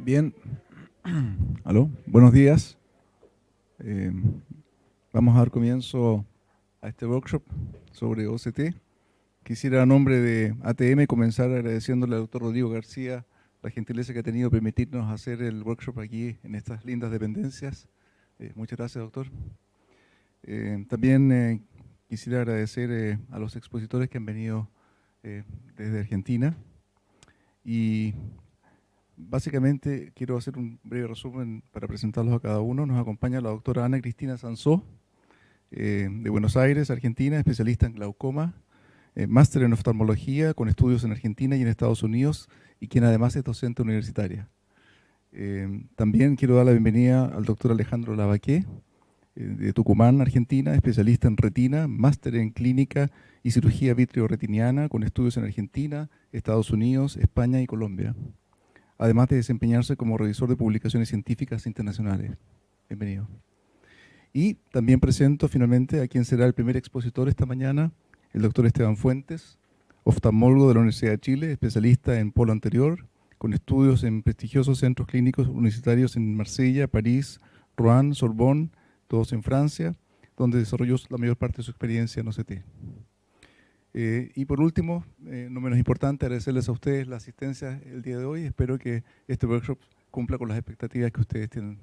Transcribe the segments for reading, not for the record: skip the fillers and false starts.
Bien, aló, buenos días. Vamos a dar comienzo a este workshop sobre OCT. Quisiera, a nombre de ATM, comenzar agradeciéndole al doctor Rodrigo García la gentileza que ha tenido de permitirnos hacer el workshop aquí en estas lindas dependencias. Muchas gracias, doctor. También quisiera agradecer a los expositores que han venido desde Argentina. Y básicamente quiero hacer un breve resumen para presentarlos a cada uno. Nos acompaña la doctora Ana Cristina Sansó, de Buenos Aires, Argentina, especialista en glaucoma, máster en oftalmología con estudios en Argentina y en Estados Unidos, y quien además es docente universitaria. También quiero dar la bienvenida al doctor Alejandro Lavaqué, de Tucumán, Argentina, especialista en retina, máster en clínica y cirugía vitreoretiniana con estudios en Argentina, Estados Unidos, España y Colombia, además de desempeñarse como revisor de publicaciones científicas internacionales. Bienvenido. Y también presento finalmente a quien será el primer expositor esta mañana, el doctor Esteban Fuentes, oftalmólogo de la Universidad de Chile, especialista en polo anterior, con estudios en prestigiosos centros clínicos universitarios en Marsella, París, Rouen, Sorbonne, todos en Francia, donde desarrolló la mayor parte de su experiencia en OCT. Y por último, no menos importante, agradecerles a ustedes la asistencia el día de hoy. Espero que este workshop cumpla con las expectativas que ustedes tienen.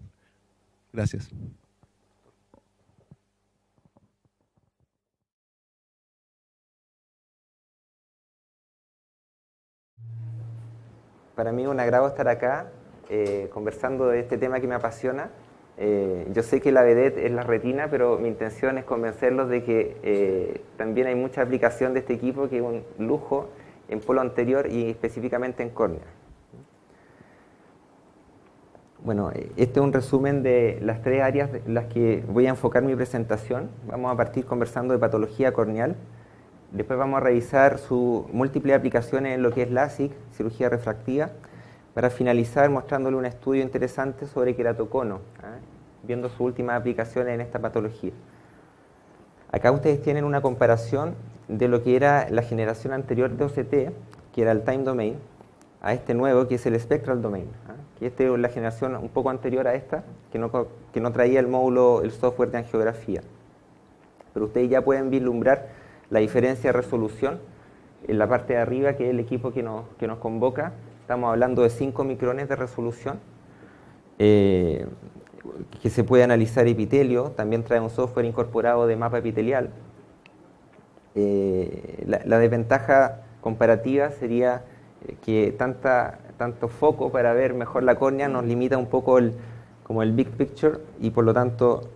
Gracias. Para mí es un agrado estar acá conversando de este tema que me apasiona. Yo sé que la vedette es la retina, pero mi intención es convencerlos de que también hay mucha aplicación de este equipo, que es un lujo en polo anterior y específicamente en córnea. Bueno, este es un resumen de las tres áreas en las que voy a enfocar mi presentación. Vamos a partir conversando de patología corneal. Después vamos a revisar sus múltiples aplicaciones en lo que es LASIK, cirugía refractiva, para finalizar mostrándole un estudio interesante sobre queratocono, viendo sus últimas aplicaciones en esta patología. Acá ustedes tienen una comparación de lo que era la generación anterior de OCT, que era el Time Domain, a este nuevo, que es el Spectral Domain, que esta es la generación un poco anterior a esta, que no traía el módulo, el software de angiografía. Pero ustedes ya pueden vislumbrar la diferencia de resolución en la parte de arriba, que es el equipo que nos convoca. Estamos hablando de 5 micrones de resolución, que se puede analizar epitelio. También trae un software incorporado de mapa epitelial. La desventaja comparativa sería que tanto foco para ver mejor la córnea nos limita un poco como el big picture, y por lo tanto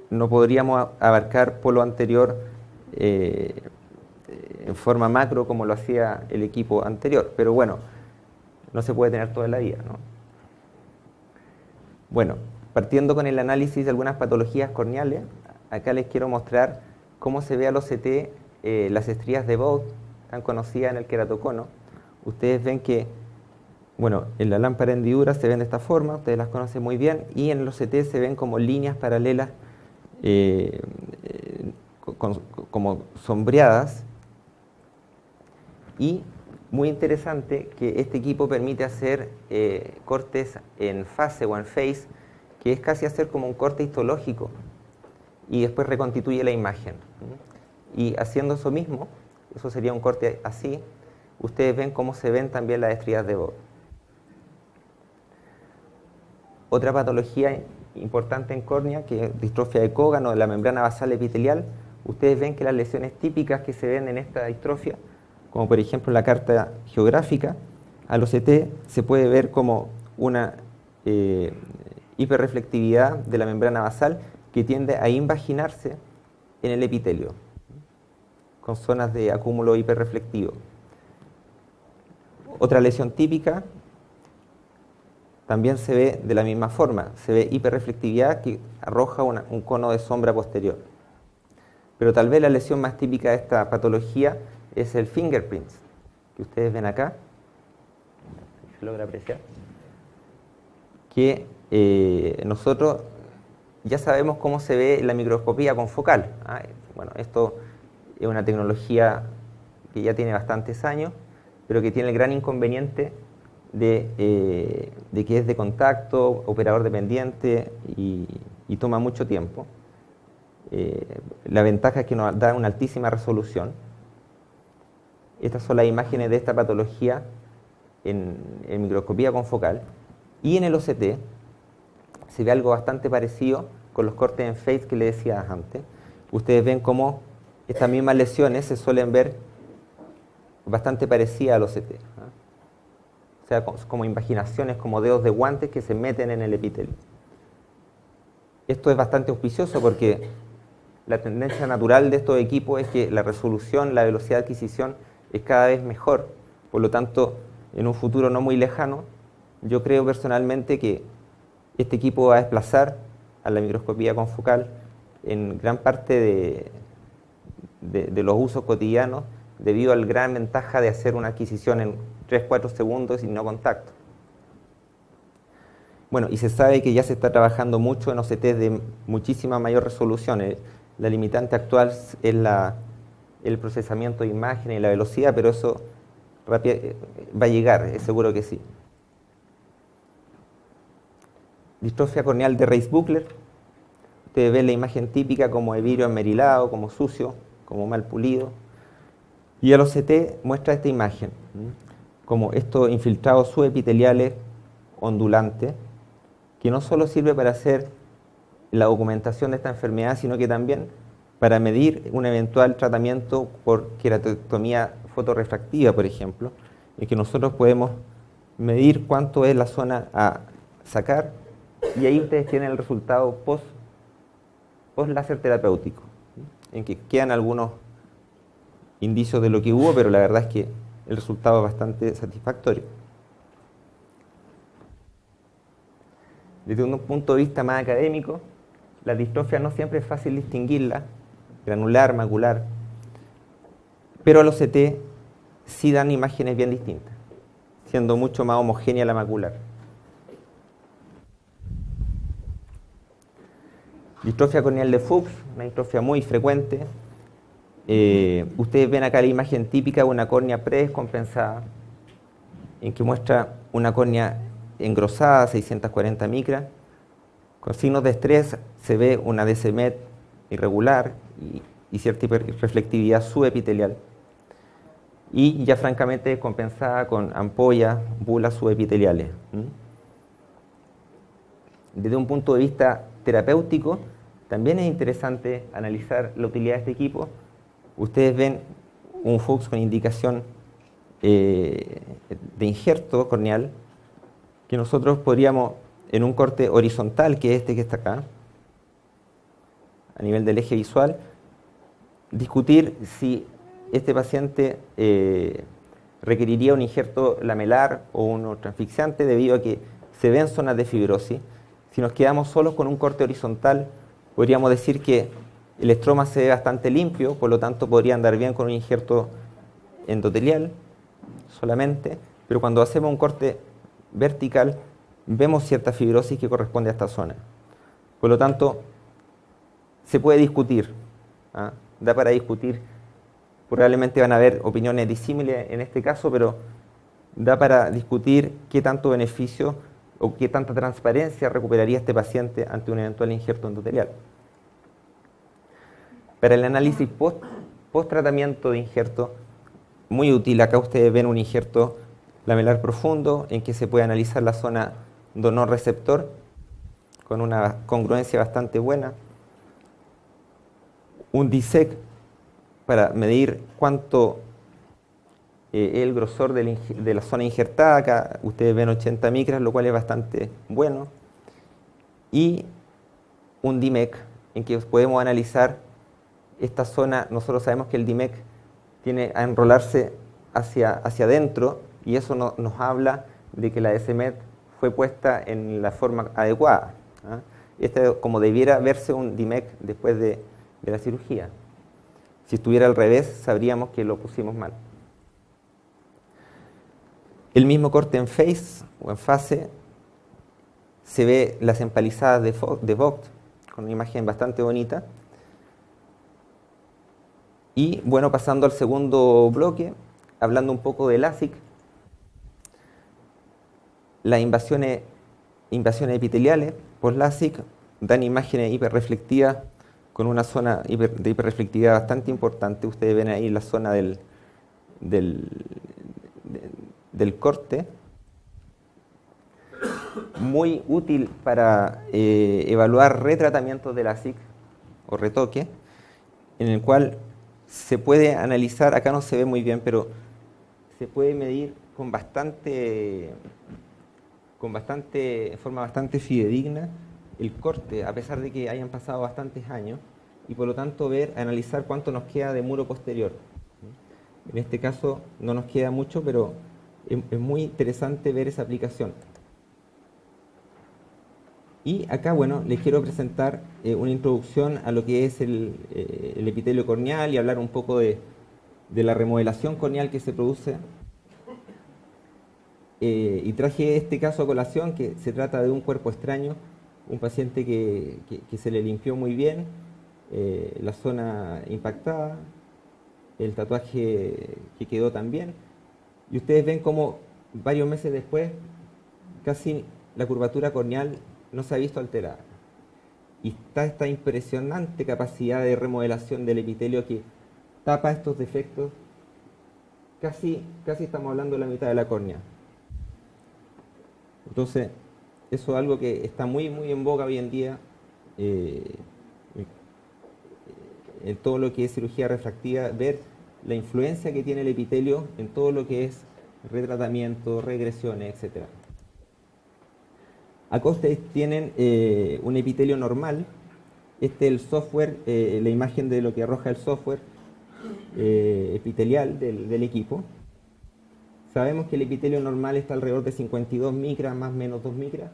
no podríamos abarcar polo anterior en forma macro como lo hacía el equipo anterior. Pero bueno, no se puede tener toda la vida, ¿no? Bueno, partiendo con el análisis de algunas patologías corneales, acá les quiero mostrar cómo se ve al OCT las estrías de Bode, tan conocidas en el queratocono. Ustedes ven que, bueno, en la lámpara hendidura se ven de esta forma, ustedes las conocen muy bien, y en el OCT se ven como líneas paralelas como sombreadas. Y muy interesante que este equipo permite hacer cortes en fase o en phase, que es casi hacer como un corte histológico, y después reconstituye la imagen. Y haciendo eso mismo, eso sería un corte así, ustedes ven cómo se ven también las estrías de Bode. Otra patología importante en córnea, que es distrofia de Cogan o de la membrana basal epitelial. Ustedes ven que las lesiones típicas que se ven en esta distrofia, como por ejemplo la carta geográfica, al OCT se puede ver como una hiperreflectividad de la membrana basal que tiende a invaginarse en el epitelio, con zonas de acúmulo hiperreflectivo. Otra lesión típica también se ve de la misma forma, se ve hiperreflectividad que arroja un cono de sombra posterior. Pero tal vez la lesión más típica de esta patología es el fingerprints, que ustedes ven acá, se logra apreciar, que nosotros ya sabemos cómo se ve la microscopía confocal. Bueno, esto es una tecnología que ya tiene bastantes años, pero que tiene el gran inconveniente de que es de contacto, operador dependiente y toma mucho tiempo. La ventaja es que nos da una altísima resolución. Estas son las imágenes de esta patología en microscopía confocal. Y en el OCT se ve algo bastante parecido con los cortes en phase que les decía antes. Ustedes ven cómo estas mismas lesiones se suelen ver bastante parecidas al OCT. O sea, como invaginaciones, como dedos de guantes que se meten en el epitelio. Esto es bastante auspicioso porque la tendencia natural de estos equipos es que la resolución, la velocidad de adquisición es cada vez mejor. Por lo tanto, en un futuro no muy lejano, yo creo personalmente que este equipo va a desplazar a la microscopía confocal en gran parte de los usos cotidianos debido a la gran ventaja de hacer una adquisición en 3-4 segundos y no contacto. Bueno, y se sabe que ya se está trabajando mucho en OCT de muchísima mayor resolución. La limitante actual es el procesamiento de imágenes y la velocidad, pero eso va a llegar, es seguro que sí. Distrofia corneal de Reis-Buckler. Ustedes ven la imagen típica como de vidrio enmerilado, como sucio, como mal pulido. Y el OCT muestra esta imagen, como estos infiltrados subepiteliales ondulantes, que no solo sirve para hacer la documentación de esta enfermedad, sino que también para medir un eventual tratamiento por queratomía fotorrefractiva, por ejemplo, en que nosotros podemos medir cuánto es la zona a sacar, y ahí ustedes tienen el resultado post-láser terapéutico, en que quedan algunos indicios de lo que hubo, pero la verdad es que el resultado es bastante satisfactorio. Desde un punto de vista más académico, la distrofia no siempre es fácil distinguirla, granular, macular, pero los OCT sí dan imágenes bien distintas, siendo mucho más homogénea la macular. Distrofia corneal de Fuchs, una distrofia muy frecuente. Ustedes ven acá la imagen típica de una córnea predescompensada, en que muestra una córnea engrosada, 640 micras. Con signos de estrés se ve una DCMET irregular y cierta hiperreflectividad subepitelial. Y ya francamente descompensada con ampollas, bulas subepiteliales. Desde un punto de vista terapéutico, también es interesante analizar la utilidad de este equipo. Ustedes ven un Fuchs con indicación de injerto corneal, que nosotros podríamos, en un corte horizontal, que es este que está acá, a nivel del eje visual, discutir si este paciente requeriría un injerto lamelar o un transfixiante debido a que se ven zonas de fibrosis. Si nos quedamos solos con un corte horizontal, podríamos decir que el estroma se ve bastante limpio, por lo tanto podría andar bien con un injerto endotelial solamente, pero cuando hacemos un corte vertical, vemos cierta fibrosis que corresponde a esta zona. Por lo tanto, se puede discutir, da para discutir. Probablemente van a haber opiniones disímiles en este caso, pero da para discutir qué tanto beneficio o qué tanta transparencia recuperaría este paciente ante un eventual injerto endotelial. Para el análisis post-tratamiento de injerto, muy útil. Acá ustedes ven un injerto lamelar profundo en que se puede analizar la zona donor-receptor con una congruencia bastante buena. Un DISEC para medir cuánto es el grosor de la zona injertada. Acá ustedes ven 80 micras, lo cual es bastante bueno. Y un DIMEC en que podemos analizar esta zona. Nosotros sabemos que el DIMEC tiene a enrolarse hacia adentro, y eso nos habla de que la DCMET fue puesta en la forma adecuada. Este es como debiera verse un DIMEC después de la cirugía. Si estuviera al revés, sabríamos que lo pusimos mal. El mismo corte en phase o en fase, se ve las empalizadas de Vogt con una imagen bastante bonita. Y bueno, pasando al segundo bloque, hablando un poco de LASIK. las invasiones epiteliales post-LASIK dan imágenes hiperreflectivas con una zona de hiperreflectividad bastante importante. Ustedes ven ahí la zona del corte, muy útil para evaluar retratamientos de LASIK o retoque, en el cual se puede analizar, acá no se ve muy bien, pero se puede medir con forma bastante fidedigna el corte, a pesar de que hayan pasado bastantes años, y por lo tanto analizar cuánto nos queda de muro posterior. En este caso no nos queda mucho, pero es muy interesante ver esa aplicación. Y acá, bueno, les quiero presentar una introducción a lo que es el epitelio corneal y hablar un poco de la remodelación corneal que se produce. Y traje este caso a colación, que se trata de un cuerpo extraño, un paciente que se le limpió muy bien la zona impactada, el tatuaje que quedó también. Y ustedes ven como varios meses después, casi la curvatura corneal no se ha visto alterada. Y está esta impresionante capacidad de remodelación del epitelio que tapa estos defectos. Casi estamos hablando de la mitad de la córnea. Entonces, eso es algo que está muy en boga hoy en día en todo lo que es cirugía refractiva, ver la influencia que tiene el epitelio en todo lo que es retratamiento, regresiones, etc. Acá ustedes tienen un epitelio normal. Este es el software, la imagen de lo que arroja el software epitelial del equipo. Sabemos que el epitelio normal está alrededor de 52 micras, más o menos 2 micras.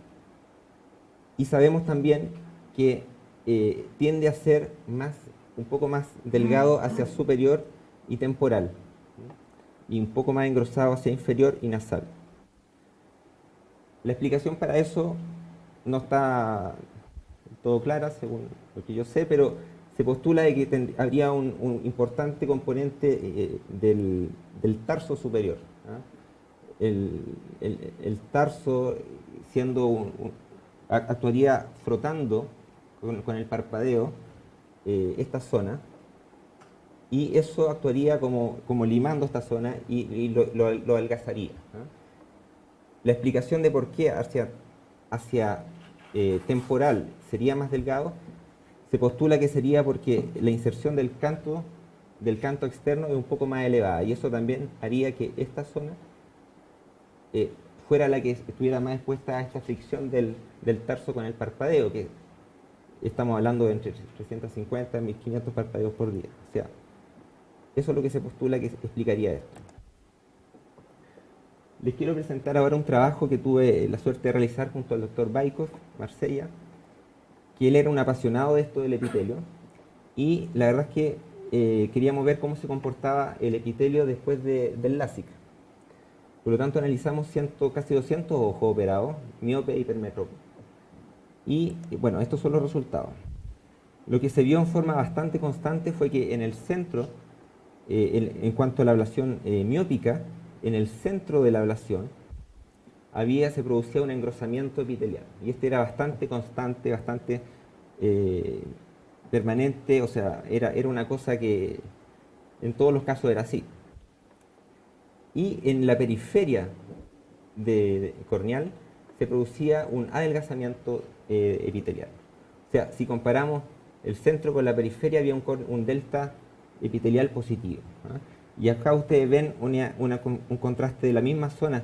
Y sabemos también que tiende a ser un poco más delgado hacia superior y temporal, y un poco más engrosado hacia inferior y nasal. La explicación para eso no está todo clara, según lo que yo sé, pero se postula de que habría un importante componente del tarso superior. El tarso actuaría frotando con el parpadeo esta zona, y eso actuaría como limando esta zona y lo adelgazaría. La explicación de por qué hacia temporal sería más delgado, se postula que sería porque la inserción del canto externo es un poco más elevada, y eso también haría que esta zona fuera la que estuviera más expuesta a esta fricción del tarso con el parpadeo, que estamos hablando de entre 350 y 1500 parpadeos por día. O sea, eso es lo que se postula que explicaría esto. Les quiero presentar ahora un trabajo que tuve la suerte de realizar junto al doctor Baikov, Marsella, que él era un apasionado de esto del epitelio, y la verdad es que queríamos ver cómo se comportaba el epitelio después del LASIK. Por lo tanto, analizamos casi 200 ojos operados, miope e hipermetrópico. Y bueno, estos son los resultados. Lo que se vio en forma bastante constante fue que en el centro, en cuanto a la ablación miópica, en el centro de la ablación se producía un engrosamiento epitelial, y este era bastante constante, bastante permanente, o sea, era una cosa que en todos los casos era así. Y en la periferia corneal se producía un adelgazamiento epitelial. O sea, si comparamos el centro con la periferia, había un delta epitelial positivo. Y acá ustedes ven un contraste de la misma zona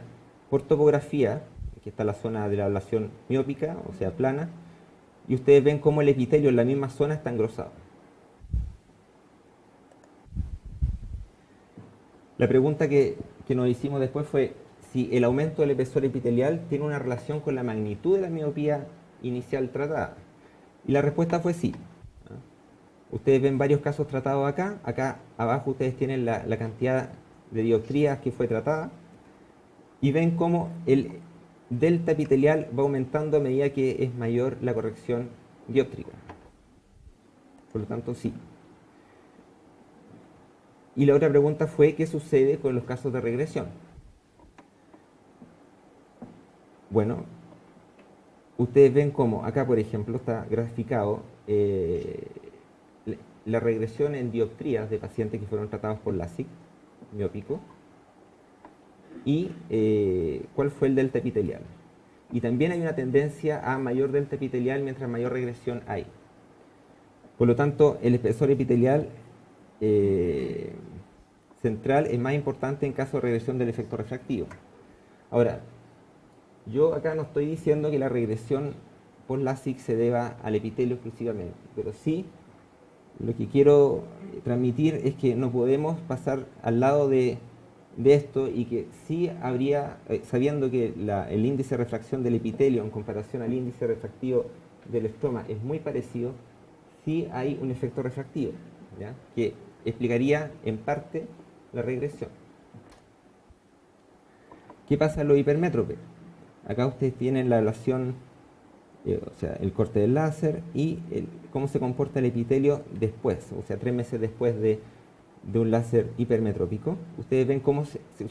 por topografía. Aquí está la zona de la ablación miópica, o sea, plana, y ustedes ven cómo el epitelio en la misma zona está engrosado. La pregunta que nos hicimos después fue si el aumento del espesor epitelial tiene una relación con la magnitud de la miopía inicial tratada. Y la respuesta fue sí. Ustedes ven varios casos tratados acá. Acá abajo ustedes tienen la cantidad de dioptrías que fue tratada, y ven cómo el delta epitelial va aumentando a medida que es mayor la corrección dióptrica. Por lo tanto, sí. Y la otra pregunta fue, ¿qué sucede con los casos de regresión? Bueno, ustedes ven cómo acá, por ejemplo, está graficado la regresión en dioptrías de pacientes que fueron tratados por LASIK miópico y cuál fue el delta epitelial. Y también hay una tendencia a mayor delta epitelial mientras mayor regresión hay. Por lo tanto, el espesor epitelial central es más importante en caso de regresión del efecto refractivo. Ahora, yo acá no estoy diciendo que la regresión por LASIK se deba al epitelio exclusivamente, pero sí lo que quiero transmitir es que no podemos pasar al lado de esto y que sí habría, sabiendo que el índice de refracción del epitelio en comparación al índice refractivo del estroma es muy parecido, sí hay un efecto refractivo, ¿ya? Que explicaría en parte la regresión. ¿Qué pasa en los hipermétropes? Acá ustedes tienen la ablación, o sea, el corte del láser y cómo se comporta el epitelio después, o sea, 3 meses después de un láser hipermetrópico. Ustedes ven cómo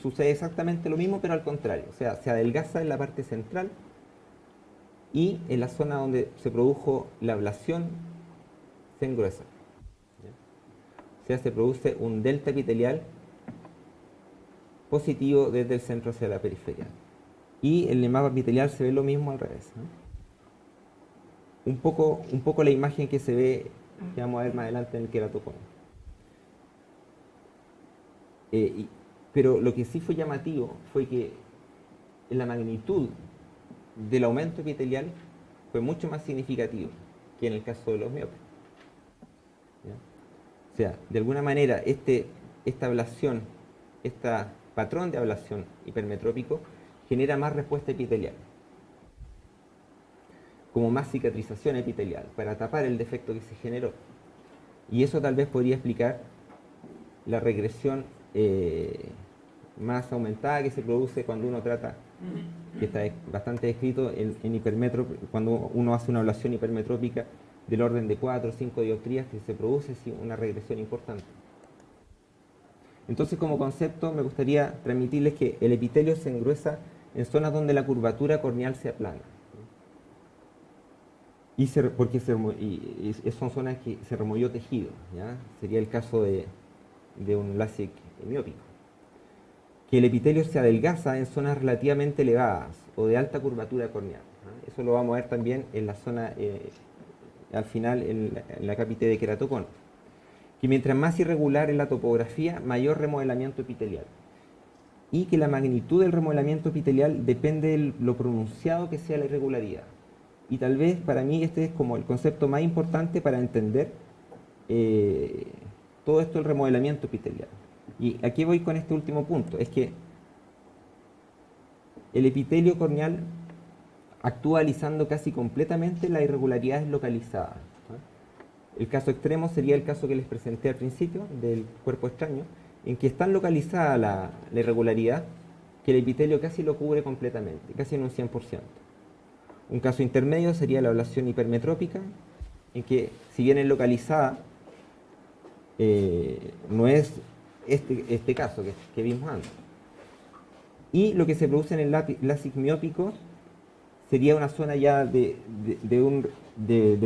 sucede exactamente lo mismo, pero al contrario. O sea, se adelgaza en la parte central y en la zona donde se produjo la ablación se engruesa. ¿Ya? O sea, se produce un delta epitelial positivo desde el centro hacia la periferia. Y en el mapa epitelial se ve lo mismo al revés, ¿no? Un poco la imagen que se ve, que vamos a ver más adelante en el queratocono. Pero lo que sí fue llamativo fue que la magnitud del aumento epitelial fue mucho más significativo que en el caso de los miopes. ¿Ya? O sea, de alguna manera esta ablación, este patrón de ablación hipermetrópico genera más respuesta epitelial, como más cicatrización epitelial, para tapar el defecto que se generó. Y eso tal vez podría explicar la regresión más aumentada que se produce cuando uno trata, que está bastante descrito en hipermetrópico, cuando uno hace una ablación hipermetrópica del orden de 4 o 5 dioptrías, que se produce una regresión importante. Entonces, como concepto, me gustaría transmitirles que el epitelio se engruesa en zonas donde la curvatura corneal se aplana. Porque son zonas que se removió tejido, ¿ya? Sería el caso de un LASIK miópico. Que el epitelio se adelgaza en zonas relativamente elevadas o de alta curvatura corneal, ¿no? Eso lo vamos a ver también en la zona, al final, en la cápite de queratocono. Que mientras más irregular es la topografía, mayor remodelamiento epitelial. Y que la magnitud del remodelamiento epitelial depende de lo pronunciado que sea la irregularidad. Y tal vez para mí este es como el concepto más importante para entender todo esto del remodelamiento epitelial. Y aquí voy con este último punto, es que el epitelio corneal actúa alisando casi completamente las irregularidades localizadas, ¿no? El caso extremo sería el caso que les presenté al principio del cuerpo extraño, en que es tan localizada la irregularidad que el epitelio casi lo cubre completamente, casi en un 100%. Un caso intermedio sería la ablación hipermetrópica, en que si bien es localizada, no es este caso que vimos antes. Y lo que se produce en el LASIK miópico sería una zona ya de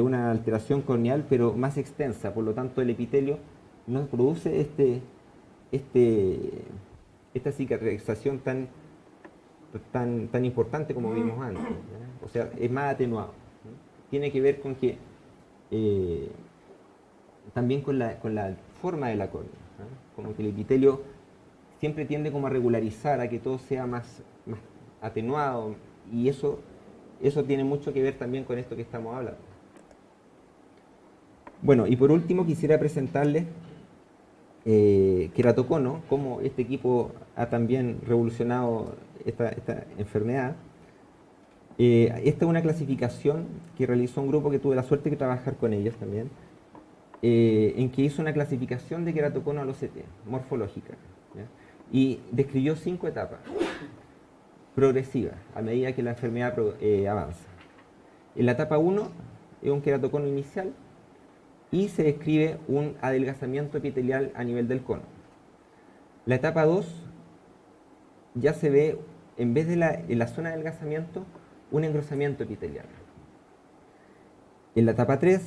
una alteración corneal, pero más extensa. Por lo tanto, el epitelio no produce esta cicatrización tan importante como vimos antes, ¿ya? O sea, es más atenuado, ¿no? Tiene que ver con que también con la forma de la córnea, ¿no? Como que el epitelio siempre tiende como a regularizar, a que todo sea más atenuado, y eso tiene mucho que ver también con esto que estamos hablando. Bueno, y por último quisiera presentarles queratocono, cómo este equipo ha también revolucionado esta enfermedad. Esta es una clasificación que realizó un grupo que tuve la suerte de trabajar con ellos también, en que hizo una clasificación de queratocono al OCT, morfológica, ¿ya? Y describió 5 etapas progresivas a medida que la enfermedad avanza. En la etapa 1 es un queratocono inicial y se describe un adelgazamiento epitelial a nivel del cono. La etapa 2 ya se ve, en vez de en la zona de adelgazamiento, un engrosamiento epitelial. En la etapa 3,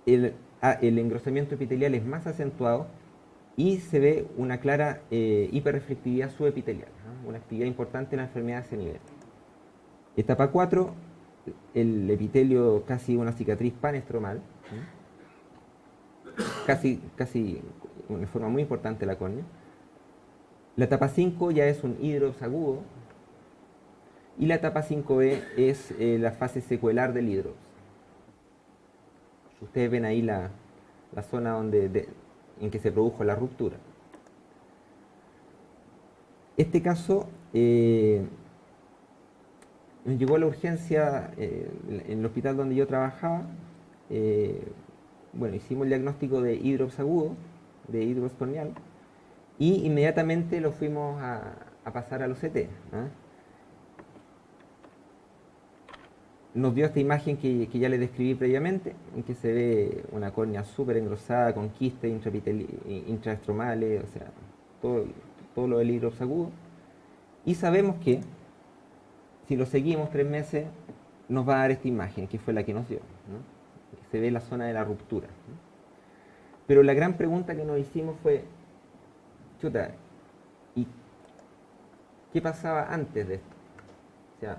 el engrosamiento epitelial es más acentuado y se ve una clara hiperreflectividad subepitelial, ¿no? Una actividad importante en la enfermedad de ese nivel. Etapa 4, el epitelio casi una cicatriz panestromal, ¿no? casi de forma muy importante la córnea. La etapa 5 ya es un hidrops agudo y la etapa 5B es la fase secuelar del hidrops. Ustedes ven ahí la zona en que se produjo la ruptura. Este caso nos llegó a la urgencia en el hospital donde yo trabajaba. Bueno, hicimos el diagnóstico de hidrops agudo, de hidrops corneal, y inmediatamente lo fuimos a pasar al OCT, ¿eh? Nos dio esta imagen que ya les describí previamente, en que se ve una córnea súper engrosada, con quistes intraestromales, o sea, todo lo del hidrops agudo. Y sabemos que si lo seguimos 3 meses, nos va a dar esta imagen, que fue la que nos dio, ¿no? Se ve la zona de la ruptura, ¿no? Pero la gran pregunta que nos hicimos fue, chuta, ¿y qué pasaba antes de esto? O sea,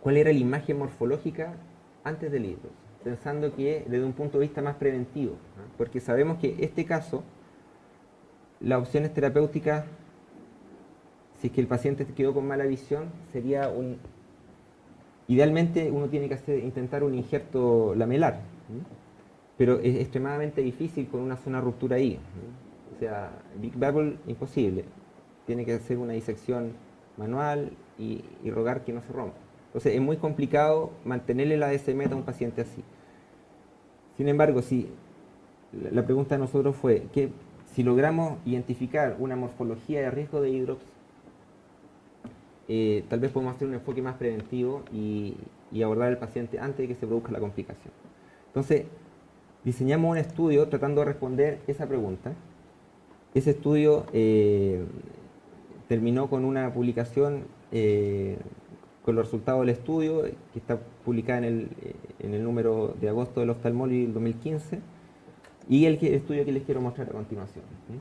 ¿cuál era la imagen morfológica antes del hidrops? Pensando que desde un punto de vista más preventivo, ¿no? Porque sabemos que este caso, las opciones terapéuticas, si es que el paciente quedó con mala visión, sería idealmente uno tiene que intentar un injerto lamelar, ¿no? Pero es extremadamente difícil con una zona ruptura ahí, ¿no? O sea, Big Bubble imposible, tiene que hacer una disección manual y rogar que no se rompa. Entonces es muy complicado mantenerle la DSMeta a un paciente así. Sin embargo, si la pregunta de nosotros fue que si logramos identificar una morfología de riesgo de hidrops, tal vez podemos hacer un enfoque más preventivo y abordar al paciente antes de que se produzca la complicación. Entonces, diseñamos un estudio tratando de responder esa pregunta. Ese estudio terminó con una publicación con los resultados del estudio, que está publicada en el número de agosto del Ophthalmology del 2015, y el estudio que les quiero mostrar a continuación, ¿sí?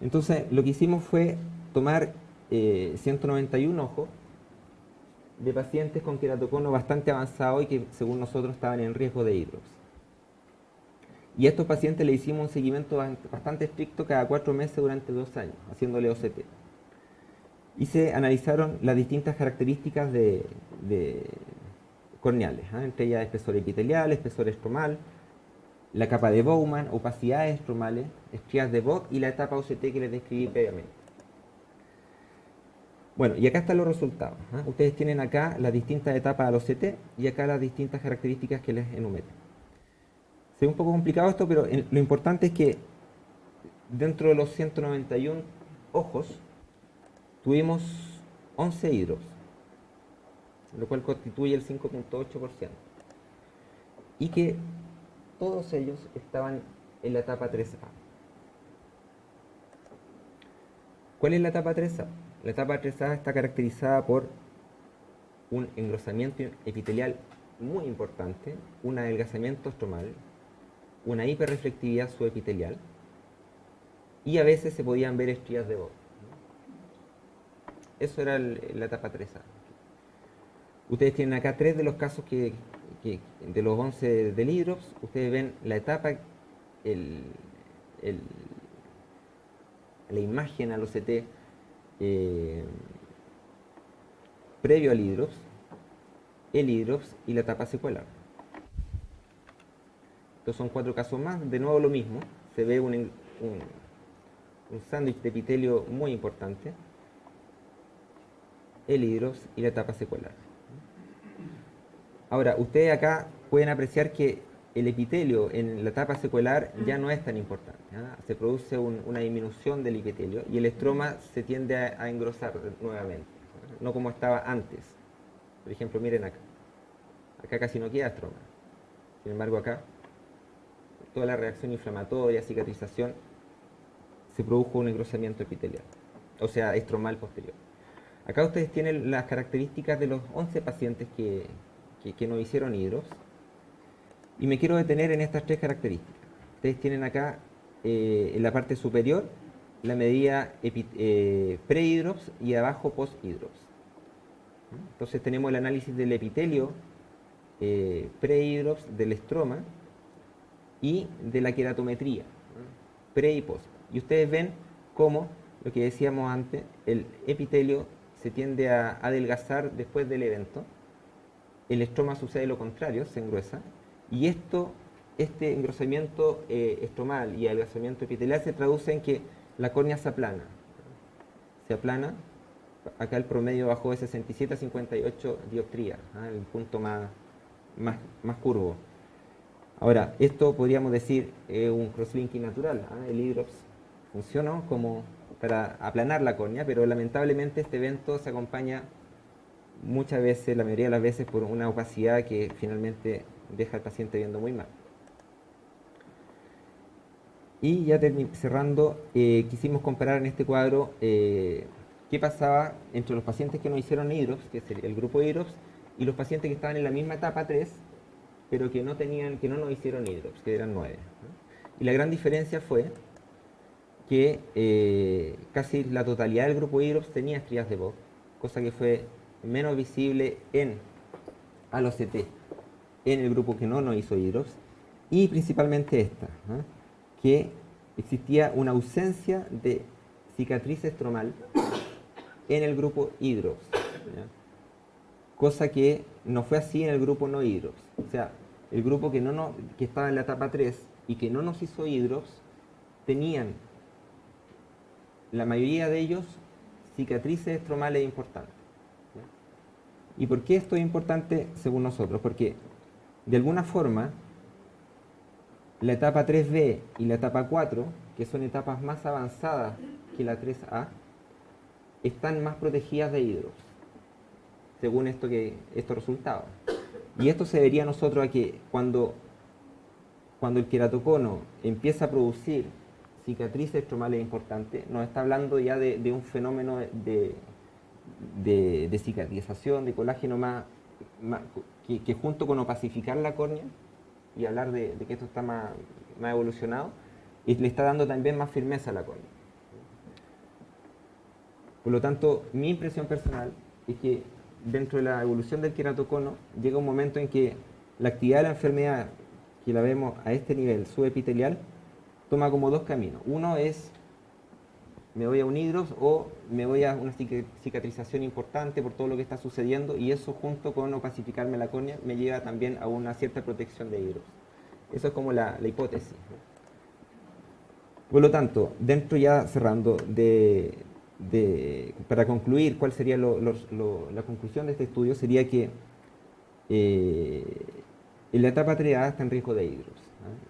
Entonces, lo que hicimos fue tomar 191 ojos de pacientes con queratocono bastante avanzado y que, según nosotros, estaban en riesgo de hidrops. Y a estos pacientes le hicimos un seguimiento bastante estricto cada 4 meses durante 2 años, haciéndole OCT. Y se analizaron las distintas características de corneales, ¿eh? Entre ellas espesor epitelial, espesor estromal, la capa de Bowman, opacidades estromales, estrías de Vogt y la etapa OCT que les describí previamente. Bueno, y acá están los resultados, ¿eh? Ustedes tienen acá las distintas etapas del OCT y acá las distintas características que les enumero. Se ve un poco complicado esto, pero lo importante es que dentro de los 191 ojos tuvimos 11 hidrops, lo cual constituye el 5.8%, y que todos ellos estaban en la etapa 3A. ¿Cuál es la etapa 3A? La etapa 3A está caracterizada por un engrosamiento epitelial muy importante, un adelgazamiento estromal, una hiperreflectividad subepitelial, y a veces se podían ver estrías de Vogt. Eso era la etapa 3A. Ustedes tienen acá 3 de los casos de los 11 del hidrops. Ustedes ven la etapa, la imagen al OCT previo al hidrops, el hidrops y la etapa secuelar. Estos son 4 casos más. De nuevo lo mismo. Se ve un sándwich de epitelio muy importante, el hidrops y la etapa secuelar. Ahora, ustedes acá pueden apreciar que el epitelio en la etapa secuelar ya no es tan importante, ¿eh? Se produce una disminución del epitelio y el estroma se tiende a engrosar nuevamente, ¿eh? No como estaba antes. Por ejemplo, miren acá. Acá casi no queda estroma. Sin embargo, acá, toda la reacción inflamatoria, cicatrización, se produjo un engrosamiento epitelial, o sea, estromal posterior. Acá ustedes tienen las características de los 11 pacientes que nos hicieron hidrops. Y me quiero detener en estas tres características. Ustedes tienen acá, en la parte superior, la medida pre-hidrops y abajo post-hidrops. Entonces tenemos el análisis del epitelio pre-hidrops, del estroma y de la queratometría, pre y post. Y ustedes ven cómo, lo que decíamos antes, el epitelio se tiende a adelgazar después del evento, el estroma sucede lo contrario, se engruesa, y este engrosamiento estromal y adelgazamiento epitelial se traduce en que la córnea se aplana. Se aplana, acá el promedio bajó de 67 a 58 dioptrías, el punto más curvo. Ahora, esto podríamos decir un crosslinking natural. El hidrops funcionó como para aplanar la córnea, pero lamentablemente este evento se acompaña muchas veces, la mayoría de las veces, por una opacidad que finalmente deja al paciente viendo muy mal. Y ya cerrando, quisimos comparar en este cuadro qué pasaba entre los pacientes que no hicieron hidrops, que es el grupo hidrops, y los pacientes que estaban en la misma etapa 3, pero que no nos hicieron hidrops, que eran 9. Y la gran diferencia fue que casi la totalidad del grupo hidrops tenía estrías de Vogt, cosa que fue menos visible a los CT en el grupo que no hizo hidrops, y principalmente esta, que existía una ausencia de cicatriz estromal en el grupo hidrops, cosa que no fue así en el grupo no hidrops. O sea, el grupo que estaba en la etapa 3 y que no nos hizo hidrops, tenían, la mayoría de ellos, cicatrices estromales importantes. ¿Y por qué esto es importante según nosotros? Porque de alguna forma la etapa 3B y la etapa 4, que son etapas más avanzadas que la 3A, están más protegidas de hidrops, según estos resultados. Y esto se debería a nosotros a que cuando el queratocono empieza a producir cicatrices estromales importantes, nos está hablando ya de un fenómeno de cicatrización, de colágeno que junto con opacificar la córnea y hablar de que esto está más evolucionado, y le está dando también más firmeza a la córnea. Por lo tanto, mi impresión personal es que dentro de la evolución del queratocono llega un momento en que la actividad de la enfermedad, que la vemos a este nivel subepitelial, toma como dos caminos. Uno es, me voy a un hidrops o me voy a una cicatrización importante por todo lo que está sucediendo, y eso junto con opacificarme la córnea me lleva también a una cierta protección de hidrops. Eso es como la hipótesis. Por lo tanto, dentro ya cerrando, para concluir, ¿cuál sería la conclusión de este estudio? Sería que en la etapa 3A está en riesgo de hidrops,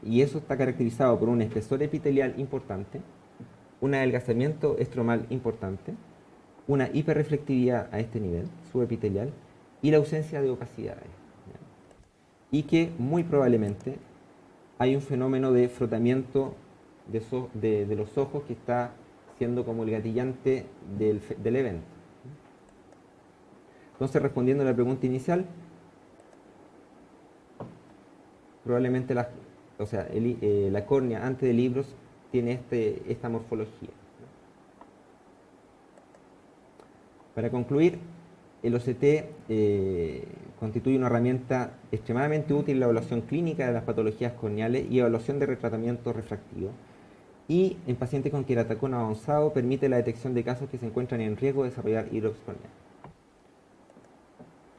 y eso está caracterizado por un espesor epitelial importante, un adelgazamiento estromal importante, una hiperreflectividad a este nivel subepitelial y la ausencia de opacidades. Y que muy probablemente hay un fenómeno de frotamiento de los ojos que está siendo como el gatillante del evento. Entonces, respondiendo a la pregunta inicial, probablemente la córnea antes del hidrops tiene esta morfología. Para concluir, el OCT constituye una herramienta extremadamente útil en la evaluación clínica de las patologías corneales y evaluación de retratamiento refractivo, y en pacientes con queratocono avanzado permite la detección de casos que se encuentran en riesgo de desarrollar hidrops corneal.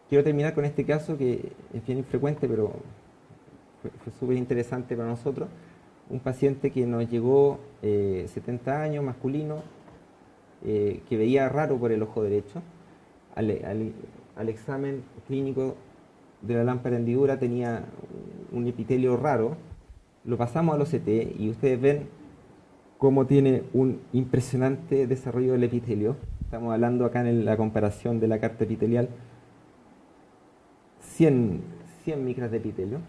Quiero terminar con este caso que es bien infrecuente, pero fue súper interesante para nosotros. Un paciente que nos llegó, 70 años, masculino, que veía raro por el ojo derecho. Al examen clínico de la lámpara hendidura tenía un epitelio raro. Lo pasamos al OCT y ustedes ven cómo tiene un impresionante desarrollo del epitelio. Estamos hablando acá en la comparación de la carta epitelial, 100 micras de epitelio.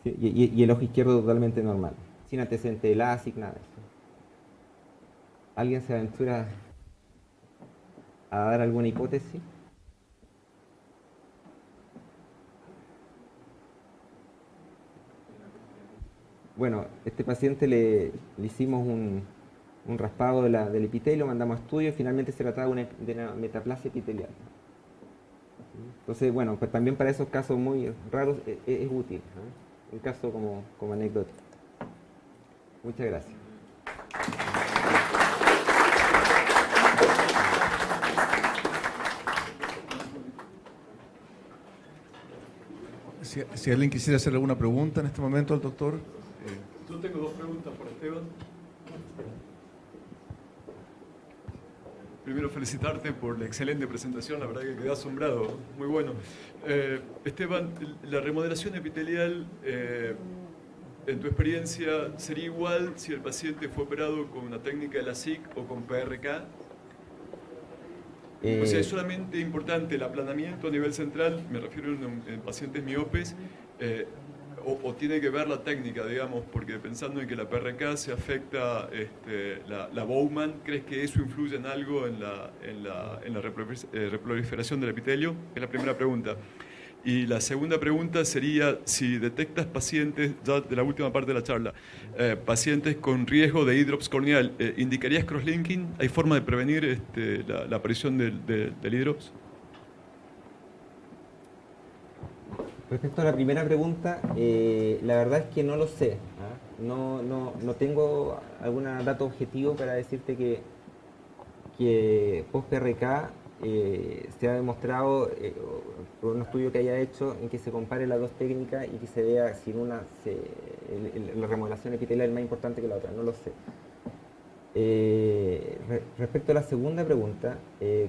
¿Sí? Y el ojo izquierdo totalmente normal, sin antecedente de LASIK, nada de eso. ¿Alguien se aventura a dar alguna hipótesis. Bueno, este paciente le hicimos un raspado del epitelio, mandamos a estudio y finalmente se trataba de una metaplasia epitelial. Entonces, bueno, pues también para esos casos muy raros es útil, ¿no? Un caso como anécdota. Muchas gracias. Si alguien quisiera hacer alguna pregunta en este momento al doctor. Yo tengo dos preguntas para Esteban. Primero, felicitarte por la excelente presentación, la verdad que quedé asombrado, muy bueno. Esteban, la remodelación epitelial, en tu experiencia, ¿sería igual si el paciente fue operado con una técnica de la SIC o con PRK? O sea, es solamente importante el aplanamiento a nivel central, me refiero en pacientes miopes, o tiene que ver la técnica, digamos, porque pensando en que la PRK se afecta la Bowman, ¿crees que eso influye en algo en la reproliferación del epitelio? Es la primera pregunta. Y la segunda pregunta sería, si detectas pacientes, ya de la última parte de la charla, pacientes con riesgo de hidrops corneal, ¿indicarías crosslinking? ¿Hay forma de prevenir la aparición del hidrops? Respecto a la primera pregunta, la verdad es que no lo sé. No tengo algún dato objetivo para decirte que post-PRK se ha demostrado, por un estudio que haya hecho, en que se compare las dos técnicas y que se vea si la remodelación epitelial es más importante que la otra. No lo sé. Respecto a la segunda pregunta,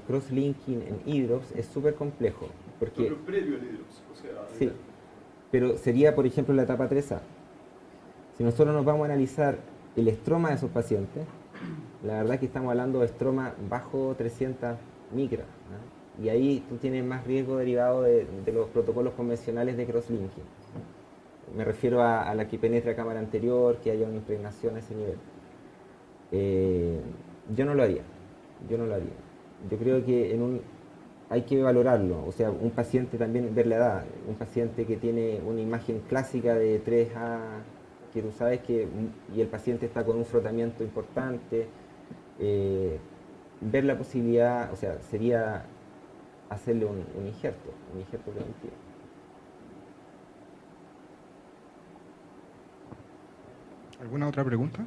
cross-linking en hidrops es súper complejo. Porque, pero previo al hidrops, o sea... Sí, pero sería, por ejemplo, la etapa 3A. Si nosotros nos vamos a analizar el estroma de esos pacientes, la verdad es que estamos hablando de estroma bajo 300 micras, ¿no? Y ahí tú tienes más riesgo derivado de los protocolos convencionales de cross-linking. Me refiero a la que penetra cámara anterior, que haya una impregnación a ese nivel. Yo no lo haría. Yo creo que hay que valorarlo. O sea, un paciente también, ver la edad. Un paciente que tiene una imagen clásica de 3A, que tú sabes y el paciente está con un frotamiento importante, ver la posibilidad, o sea, sería hacerle un injerto preventivo. ¿Alguna otra pregunta?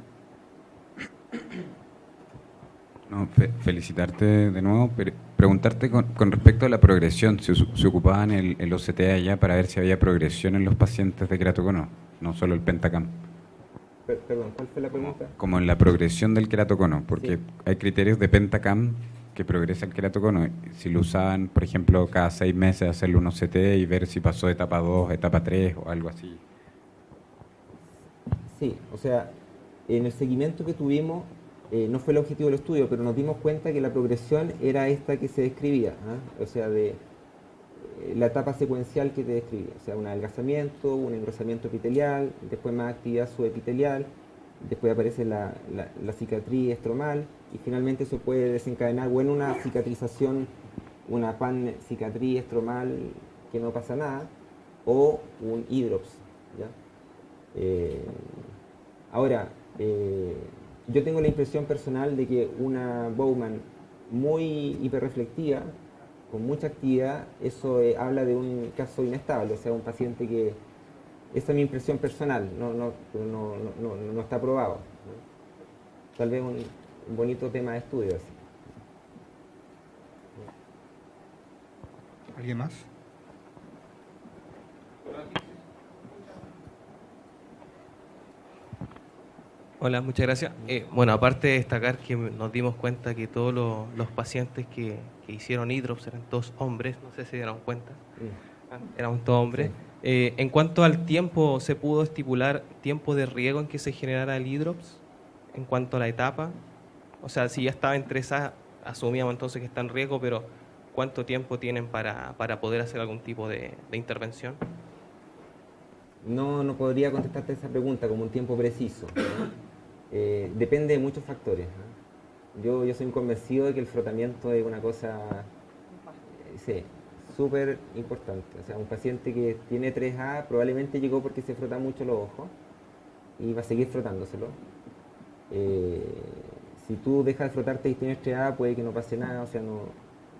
No, felicitarte de nuevo, pero preguntarte con respecto a la progresión, se ocupaban el OCT allá para ver si había progresión en los pacientes de keratoconus, no solo el Pentacam. Perdón, ¿cuál fue la pregunta? Como en la progresión del keratoconus, porque sí, hay criterios de Pentacam que progresa el keratoconus. Si lo usaban, por ejemplo, cada 6 meses hacerle un OCT y ver si pasó de etapa 2 a etapa 3 o algo así. Sí, o sea, en el seguimiento que tuvimos, no fue el objetivo del estudio, pero nos dimos cuenta que la progresión era esta que se describía, o sea, de la etapa secuencial que te describía, o sea, un adelgazamiento, un engrosamiento epitelial, después más actividad subepitelial, después aparece la cicatriz estromal y finalmente eso puede desencadenar o en una cicatrización, una pan-cicatriz estromal que no pasa nada, o un hidrops, ¿ya? Ahora, yo tengo la impresión personal de que una Bowman muy hiperreflectiva, con mucha actividad, eso habla de un caso inestable, o sea, un paciente que... Esa es mi impresión personal, no está probado, ¿no? Tal vez un bonito tema de estudio. Así. ¿Alguien más? Hola, muchas gracias. Bueno, aparte de destacar que nos dimos cuenta que todos los pacientes que hicieron hidrops eran todos hombres, no sé si se dieron cuenta, éramos todos hombres. Sí. En cuanto al tiempo, ¿se pudo estipular tiempo de riego en que se generara el hidrops? En cuanto a la etapa, o sea, si ya estaba en 3A, asumíamos entonces que está en riesgo, pero ¿cuánto tiempo tienen para poder hacer algún tipo de intervención? No podría contestarte esa pregunta como un tiempo preciso, ¿no? Depende de muchos factores, ¿no? Yo soy un convencido de que el frotamiento es una cosa, sí, súper importante. O sea, un paciente que tiene 3A probablemente llegó porque se frota mucho los ojos y va a seguir frotándoselo. Si tú dejas de frotarte y tienes 3A, puede que no pase nada. O sea, no,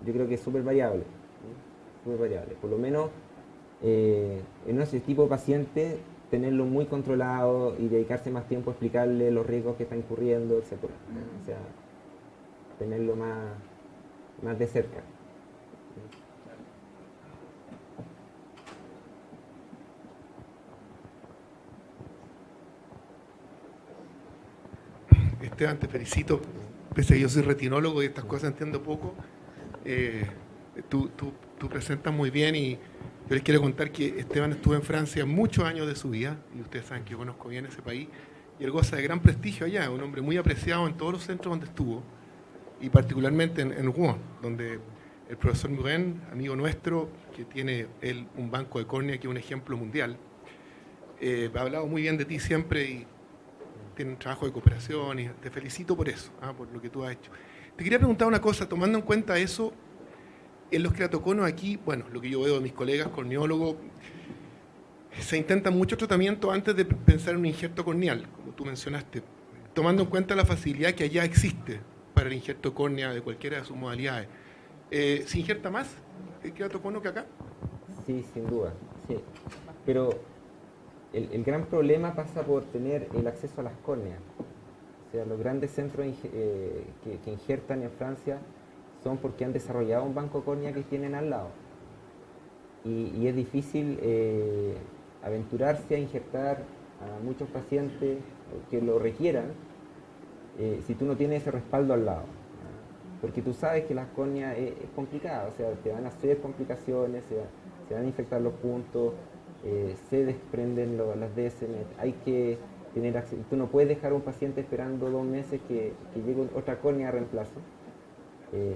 yo creo que es súper variable. Súper variable. Por lo menos en ese tipo de paciente, tenerlo muy controlado y dedicarse más tiempo a explicarle los riesgos que están incurriendo, etc. O sea, tenerlo más de cerca. Esteban, te felicito. Pese a que yo soy retinólogo y estas cosas entiendo poco, tú presentas muy bien y yo les quiero contar que Esteban estuvo en Francia muchos años de su vida y ustedes saben que yo conozco bien ese país y él goza de gran prestigio allá, un hombre muy apreciado en todos los centros donde estuvo y particularmente en Rouen, donde el profesor Muren, amigo nuestro, que tiene él un banco de córnea que es un ejemplo mundial, ha hablado muy bien de ti siempre y tiene un trabajo de cooperación y te felicito por eso, por lo que tú has hecho. Te quería preguntar una cosa, tomando en cuenta eso, en los queratoconos aquí, bueno, lo que yo veo de mis colegas corneólogos, se intenta mucho tratamiento antes de pensar en un injerto corneal, como tú mencionaste, tomando en cuenta la facilidad que allá existe para el injerto córnea de cualquiera de sus modalidades. ¿Se injerta más el queratocono que acá? Sí, sin duda, sí. Pero el gran problema pasa por tener el acceso a las córneas. O sea, los grandes centros que injertan en Francia son porque han desarrollado un banco córnea que tienen al lado. Y es difícil aventurarse a injertar a muchos pacientes que lo requieran si tú no tienes ese respaldo al lado. Porque tú sabes que las córneas es complicado, o sea, te van a hacer complicaciones, se van a infectar los puntos, se desprenden las DSM, hay que tener acceso. Tú no puedes dejar a un paciente esperando 2 meses que llegue otra córnea a reemplazo,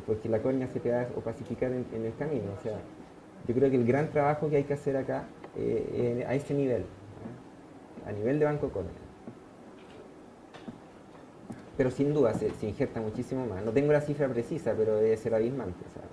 porque la córnea se te va a opacificar en el camino. O sea, yo creo que el gran trabajo que hay que hacer acá a ese nivel, a nivel de banco córnea. Pero sin duda se injerta muchísimo más. No tengo la cifra precisa, pero debe ser abismante. O sea,